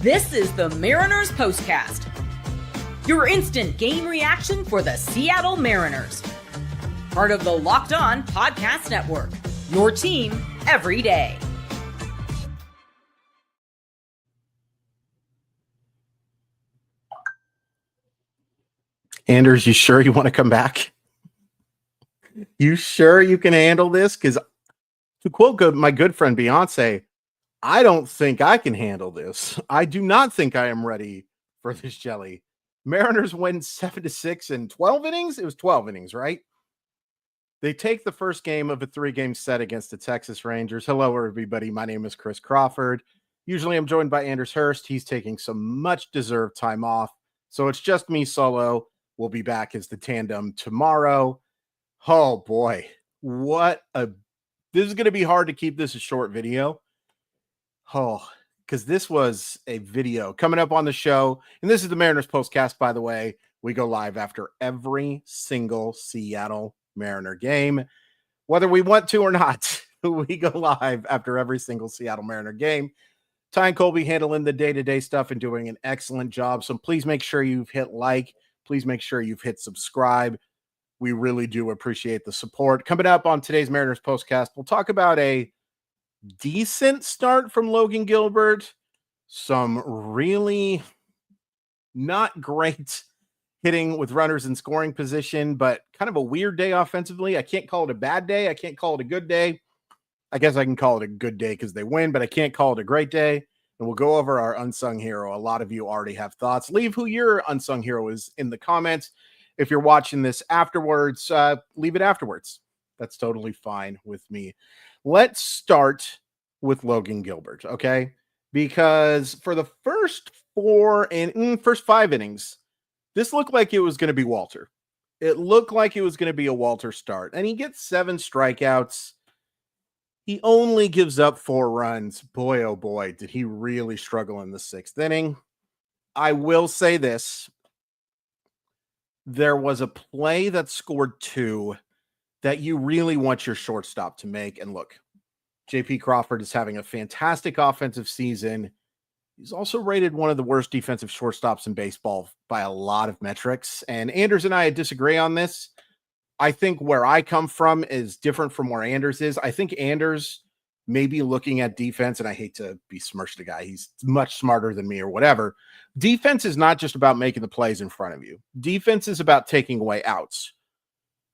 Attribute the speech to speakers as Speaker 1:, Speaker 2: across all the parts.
Speaker 1: This is the Mariners POSTCAST, your instant game reaction for the Seattle Mariners. Part of the Locked On Podcast Network, your team every day.
Speaker 2: Anders, you sure you want to come back? You sure you can handle this? Because to quote my good friend Beyonce, I don't think I can handle this. I do not think I am ready for this jelly. Mariners win 7-6 in 12 innings. It was 12 innings, right? They take the first game of a 3-game set against the Texas Rangers. Hello, everybody. My name is Chris Crawford. Usually I'm joined by Anders Hurst. He's taking some much-deserved time off. So it's just me solo. We'll be back as the tandem tomorrow. Oh, boy. This is going to be hard to keep this a short video. Oh, because this was a video coming up on the show. And this is the Mariners POSTCAST, by the way. We go live after every single Seattle Mariner game. Whether we want to or not, we go live after every single Seattle Mariner game. Ty and Colby handling the day-to-day stuff and doing an excellent job. So please make sure you've hit like. Please make sure you've hit subscribe. We really do appreciate the support. Coming up on today's Mariners POSTCAST, we'll talk about a decent start from Logan Gilbert, some really not great hitting with runners in scoring position, but kind of a weird day offensively. I can't call it a bad day. I can't call it a good day. I guess I can call it a good day because they win, but I can't call it a great day. And we'll go over our unsung hero. A lot of you already have thoughts. Leave who your unsung hero is in the comments. If you're watching this afterwards, leave it afterwards. That's totally fine with me. Let's start with Logan Gilbert, okay? Because for the first 5 innings, this looked like it was going to be Walter. It looked like it was going to be a Walter start. And he gets 7 strikeouts. He only gives up 4 runs. Boy, oh boy, did he really struggle in the 6th inning. I will say this. There was a play that scored 2 that you really want your shortstop to make. And look, JP Crawford is having a fantastic offensive season. He's also rated one of the worst defensive shortstops in baseball by a lot of metrics. And Anders and I disagree on this. I think where I come from is different from where Anders is. I think Anders may be looking at defense, and I hate to besmirch the guy. He's much smarter than me or whatever. Defense is not just about making the plays in front of you. Defense is about taking away outs.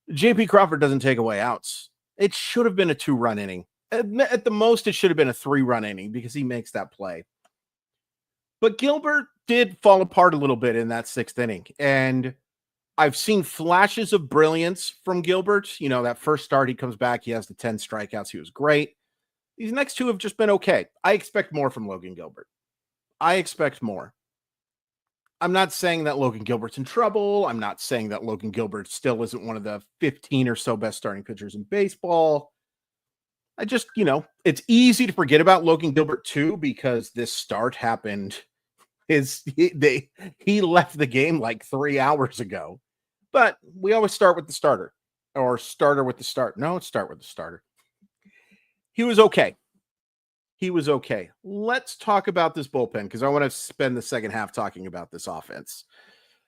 Speaker 2: JP Crawford doesn't take away outs. It should have been a 2-run inning. At the most, it should have been a 3-run inning because he makes that play. But Gilbert did fall apart a little bit in that 6th inning. And I've seen flashes of brilliance from Gilbert. You know, that first start, he comes back. He has the 10 strikeouts. He was great. These next 2 have just been okay. I expect more from Logan Gilbert. I expect more. I'm not saying that Logan Gilbert's in trouble. I'm not saying that Logan Gilbert still isn't one of the 15 or so best starting pitchers in baseball. I just, it's easy to forget about Logan Gilbert too, because this start happened. He left the game like 3 hours ago. But we always start with the starter, or starter with the start. No, let's start with the starter. He was okay. Let's talk about this bullpen because I want to spend the second half talking about this offense.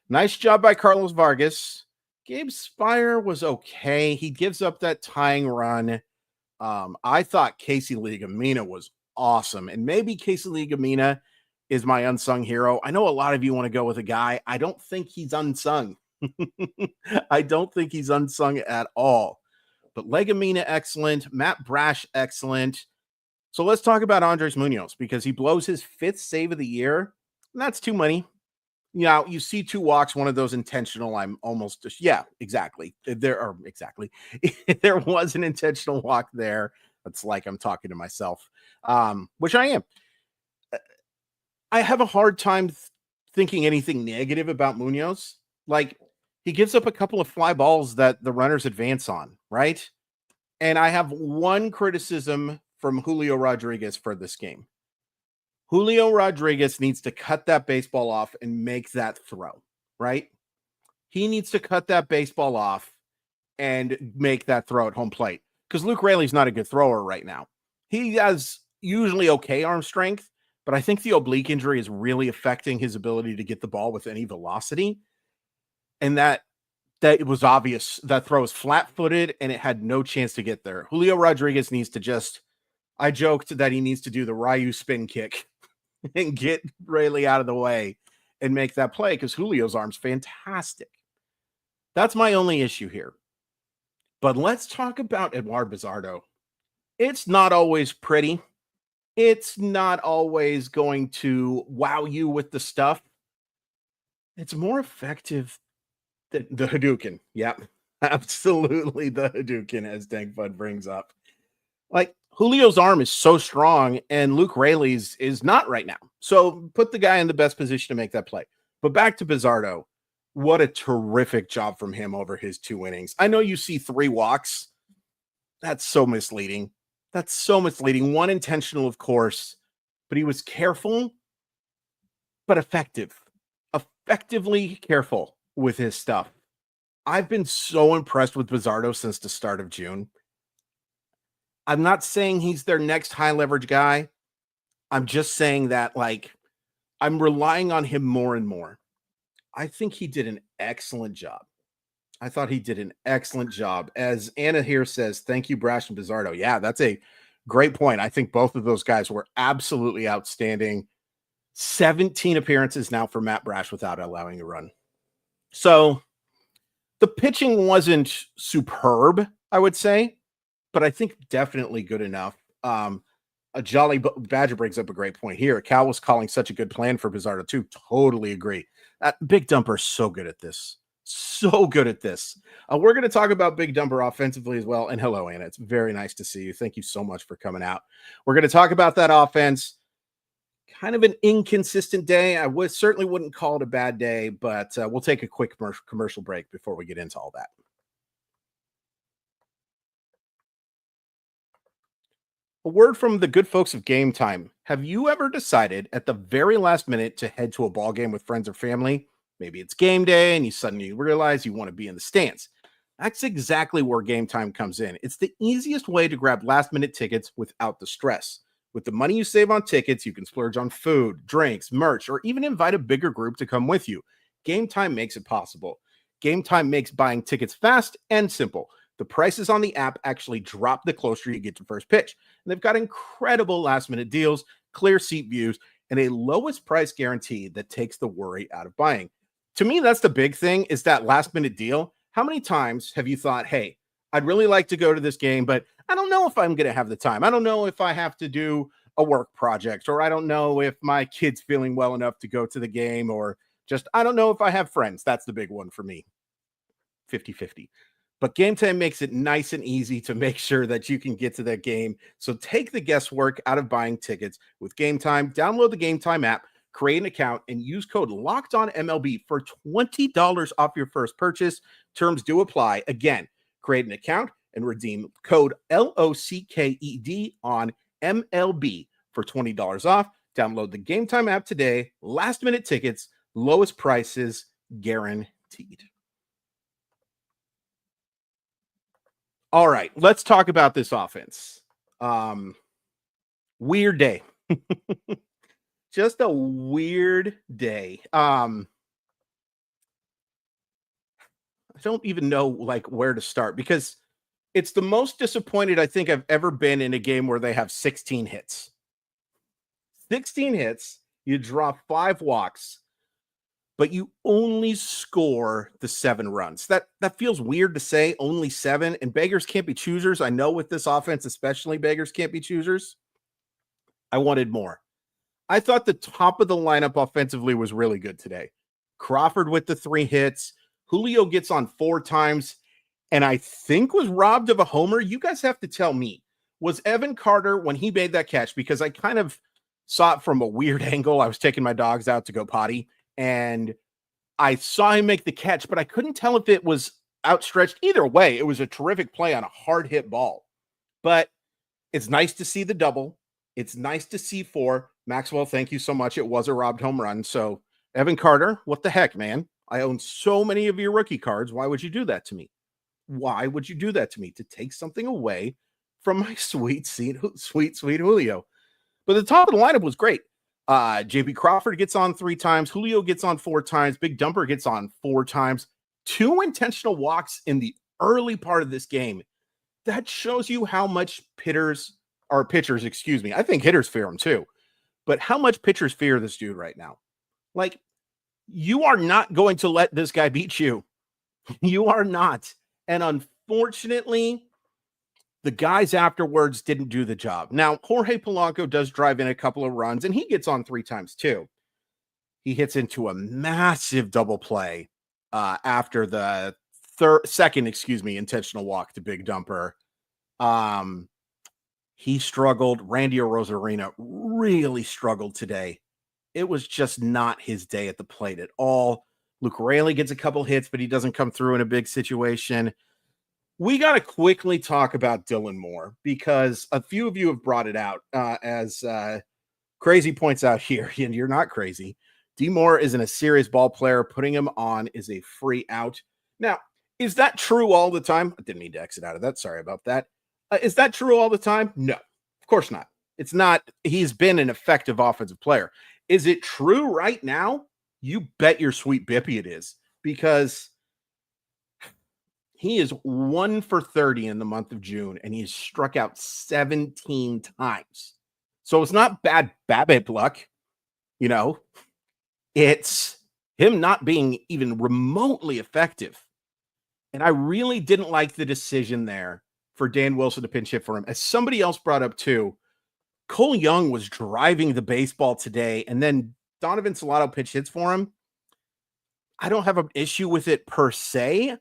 Speaker 2: Nice job by Carlos Vargas. Gabe Spire was okay. He gives up that tying run. I thought Casey Legamina was awesome. And maybe Casey Legamina is my unsung hero. I know a lot of you want to go with a guy. I don't think he's unsung. I don't think he's unsung at all. But Legamina, excellent. Matt Brash, excellent. So let's talk about Andres Munoz because he blows his 5th save of the year. And that's too many. You see 2 walks, one of those intentional. Exactly. There was an intentional walk there. It's like I'm talking to myself, which I am. I have a hard time thinking anything negative about Munoz. Like, he gives up a couple of fly balls that the runners advance on, right? And I have one criticism from Julio Rodriguez for this game. Julio Rodriguez needs to cut that baseball off and make that throw, right? He needs to cut that baseball off and make that throw at home plate because Luke Raley's not a good thrower right now. He has usually okay arm strength, but I think the oblique injury is really affecting his ability to get the ball with any velocity. And that it was obvious that throw was flat-footed and it had no chance to get there. Julio Rodriguez needs to just, I joked that he needs to do the Ryu spin kick and get Rayleigh out of the way and make that play because Julio's arm's fantastic. That's my only issue here. But let's talk about Eduard Bizardo. It's not always pretty. It's not always going to wow you with the stuff. It's more effective than the Hadouken. Yep, absolutely the Hadouken, as Dankbud brings up. Like, Julio's arm is so strong, and Luke Rayleigh's is not right now. So put the guy in the best position to make that play. But back to Bizardo. What a terrific job from him over his 2 innings. I know you see 3 walks. That's so misleading. That's so misleading. 1 intentional, of course, but he was careful, but effective. Effectively careful with his stuff. I've been so impressed with Bizardo since the start of June. I'm not saying he's their next high leverage guy. I'm just saying that, like, I'm relying on him more and more. I think he did an excellent job. I thought he did an excellent job. As Anna here says, thank you, Brash and Bizardo. Yeah, that's a great point. I think both of those guys were absolutely outstanding. 17 appearances now for Matt Brash without allowing a run. So the pitching wasn't superb, I would say, but I think definitely good enough. A Jolly Badger brings up a great point here. Cal was calling such a good plan for Bizardo too. Totally agree. That Big Dumper is so good at this. So good at this. We're going to talk about Big Dumper offensively as well. And hello, Anna. It's very nice to see you. Thank you so much for coming out. We're going to talk about that offense. Kind of an inconsistent day. I certainly wouldn't call it a bad day, but we'll take a quick commercial break before we get into all that. A word from the good folks of Gametime. Have you ever decided at the very last minute to head to a ball game with friends or family? Maybe it's game day and you suddenly realize you want to be in the stands. That's exactly where Gametime comes in. It's the easiest way to grab last-minute tickets without the stress. With the money you save on tickets, you can splurge on food, drinks, merch, or even invite a bigger group to come with you. Gametime makes it possible. Gametime makes buying tickets fast and simple. The prices on the app actually drop the closer you get to first pitch. And they've got incredible last-minute deals, clear seat views, and a lowest price guarantee that takes the worry out of buying. To me, that's the big thing, is that last-minute deal. How many times have you thought, hey, I'd really like to go to this game, but I don't know if I'm going to have the time. I don't know if I have to do a work project, or I don't know if my kid's feeling well enough to go to the game, or just I don't know if I have friends. That's the big one for me. 50-50. But Gametime makes it nice and easy to make sure that you can get to that game. So take the guesswork out of buying tickets with Gametime. Download the Gametime app, create an account, and use code LOCKEDONMLB for $20 off your first purchase. Terms do apply. Again, create an account and redeem code LOCKED on MLB for $20 off. Download the Gametime app today. Last minute tickets, lowest prices guaranteed. All right, let's talk about this offense. Weird day. Just a weird day. I don't even know where to start, because it's the most disappointed I think I've ever been in a game where they have 16 hits. 16 hits, you draw 5 walks, but you only score the 7 runs. That feels weird to say, only 7, and beggars can't be choosers. I know with this offense, especially, beggars can't be choosers. I wanted more. I thought the top of the lineup offensively was really good today. Crawford with the 3 hits. Julio gets on 4 times, and I think was robbed of a homer. You guys have to tell me. Was Evan Carter, when he made that catch, because I kind of saw it from a weird angle. I was taking my dogs out to go potty, and I saw him make the catch, but I couldn't tell if it was outstretched. Either way, it was a terrific play on a hard hit ball. But it's nice to see the double. It's nice to see 4. Maxwell, thank you so much. It was a robbed home run. So, Evan Carter, what the heck, man? I own so many of your rookie cards. Why would you do that to me? Why would you do that to me? To take something away from my sweet Julio. But the top of the lineup was great. JP Crawford gets on 3 times. Julio gets on 4 times. Big Dumper gets on 4 times. 2 intentional walks in the early part of this game. That shows you how much pitchers, excuse me. I think hitters fear him too. But how much pitchers fear this dude right now. Like, you are not going to let this guy beat you. You are not. And unfortunately, the guys afterwards didn't do the job. Now, Jorge Polanco does drive in a couple of runs, and he gets on 3 times too. He hits into a massive double play after the second intentional walk to Big Dumper. He struggled. Randy Arozarena really struggled today. It was just not his day at the plate at all. Luke Raley gets a couple hits, but he doesn't come through in a big situation. We got to quickly talk about Dylan Moore because a few of you have brought it out as Crazy points out here, and you're not crazy. D. Moore isn't a serious ball player. Putting him on is a free out. Now, is that true all the time? I didn't mean to exit out of that. Sorry about that. Is that true all the time? No, of course not. It's not. He's been an effective offensive player. Is it true right now? You bet your sweet bippy it is, because he is 1 for 30 in the month of June, and he's struck out 17 times. So it's not bad BABIP luck. You know, it's him not being even remotely effective. And I really didn't like the decision there for Dan Wilson to pinch hit for him. As somebody else brought up too, Cole Young was driving the baseball today, and then Donovan Solano pitch hits for him. I don't have an issue with it per se.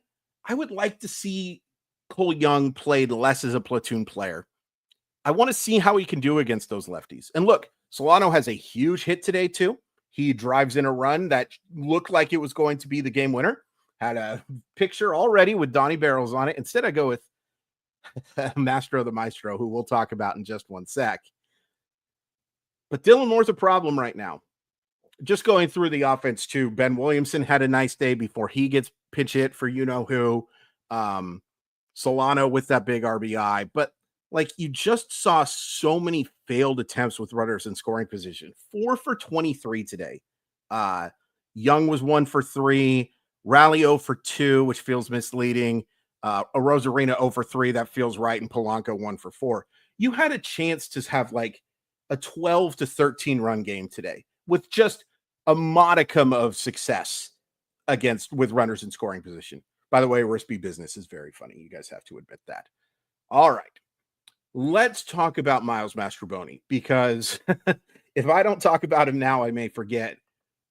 Speaker 2: I would like to see Cole Young played less as a platoon player. I want to see how he can do against those lefties. And look, Solano has a huge hit today too. He drives in a run that looked like it was going to be the game winner. Had a picture already with Donnie Barrels on it. Instead, I go with Mastro the Maestro, who we'll talk about in just one sec. But Dylan Moore's a problem right now. Just going through the offense too, Ben Williamson had a nice day before he gets pitch hit for you-know-who. Solano with that big RBI. But like, you just saw so many failed attempts with runners in scoring position. 4 for 23 today. Young was 1 for 3. Rally 0 for 2, which feels misleading. Arozarena 0 for 3, that feels right. And Polanco 1 for 4. You had a chance to have like a 12 to 13 run game today with just a modicum of success with runners in scoring position. By the way, Rispy Business is very funny. You guys have to admit that. All right. Let's talk about Miles Mastrobuoni, because if I don't talk about him now, I may forget.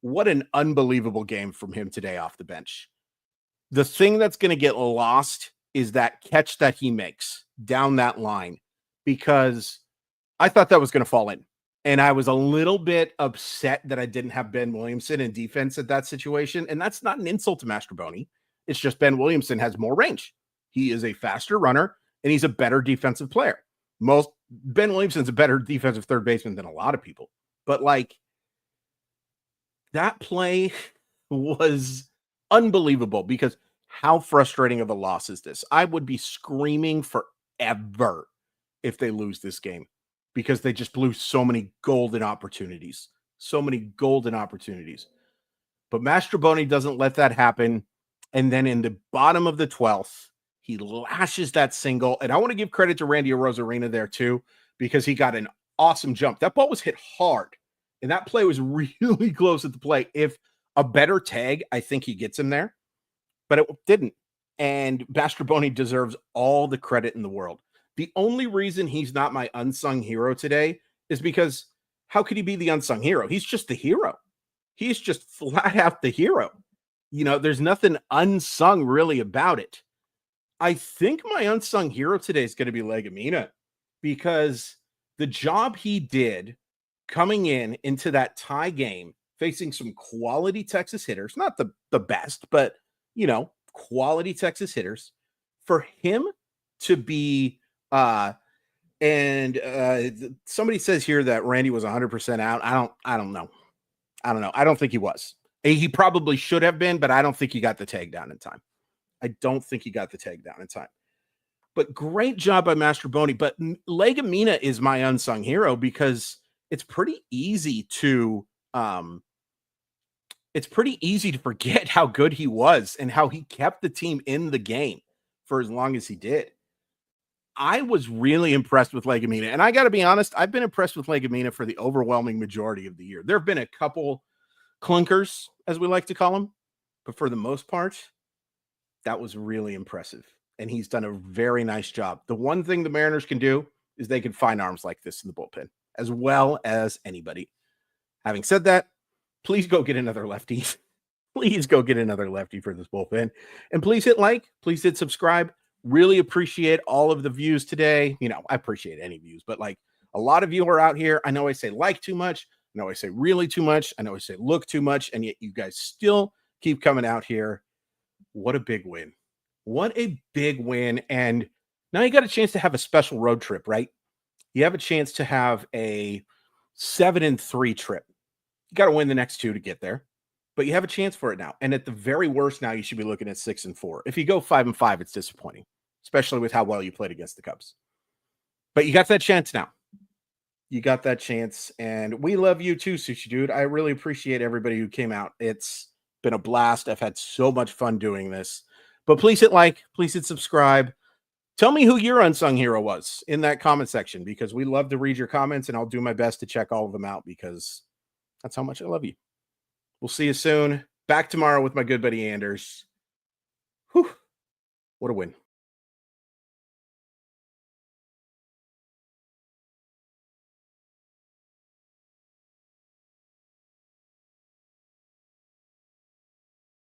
Speaker 2: What an unbelievable game from him today off the bench. The thing that's going to get lost is that catch that he makes down that line, because I thought that was going to fall in. And I was a little bit upset that I didn't have Ben Williamson in defense at that situation. And that's not an insult to Mastrobuoni. It's just Ben Williamson has more range. He is a faster runner, and he's a better defensive player. Ben Williamson's a better defensive third baseman than a lot of people. But like, that play was unbelievable, because how frustrating of a loss is this? I would be screaming forever if they lose this game, because they just blew so many golden opportunities. So many golden opportunities. But Mastrobuoni doesn't let that happen. And then in the bottom of the 12th, he lashes that single. And I want to give credit to Randy Arozarena there too, because he got an awesome jump. That ball was hit hard, and that play was really close at the plate. If a better tag, I think he gets him there, but it didn't. And Mastrobuoni deserves all the credit in the world. The only reason he's not my unsung hero today is because how could he be the unsung hero? He's just the hero. He's just flat out the hero. You know, there's nothing unsung really about it. I think my unsung hero today is going to be Legumina, because the job he did coming into that tie game, facing some quality Texas hitters, not the best, but, you know, quality Texas hitters, for him to be, somebody says here that Randy was 100% out. I don't know. I don't think he was. He probably should have been, but I don't think he got the tag down in time. But great job by Mastrobuoni. But Legumina is my unsung hero, because it's pretty easy to forget how good he was and how he kept the team in the game for as long as he did. I was really impressed with Legamina, and I got to be honest, I've been impressed with Legamina for the overwhelming majority of the year. There have been a couple clunkers, as we like to call them, but for the most part, that was really impressive, and he's done a very nice job. The one thing the Mariners can do is they can find arms like this in the bullpen, as well as anybody. Having said that, please go get another lefty. Please go get another lefty for this bullpen, and please hit like, please hit subscribe. Really appreciate all of the views today. You know, I appreciate any views, but like a lot of you are out here. I know I say like too much. I know I say really too much. I know I say look too much. And yet you guys still keep coming out here. What a big win. What a big win. And now you got a chance to have a special road trip, right? You have a chance to have a 7-3 trip. You got to win the next 2 to get there. But you have a chance for it now. And at the very worst, now you should be looking at 6-4. If you go 5-5, it's disappointing, especially with how well you played against the Cubs. But you got that chance now. You got that chance. And we love you too, Sushi Dude. I really appreciate everybody who came out. It's been a blast. I've had so much fun doing this. But please hit like, please hit subscribe. Tell me who your unsung hero was in that comment section, because we love to read your comments, and I'll do my best to check all of them out, because that's how much I love you. We'll see you soon. Back tomorrow with my good buddy Anders. Whew. What a win.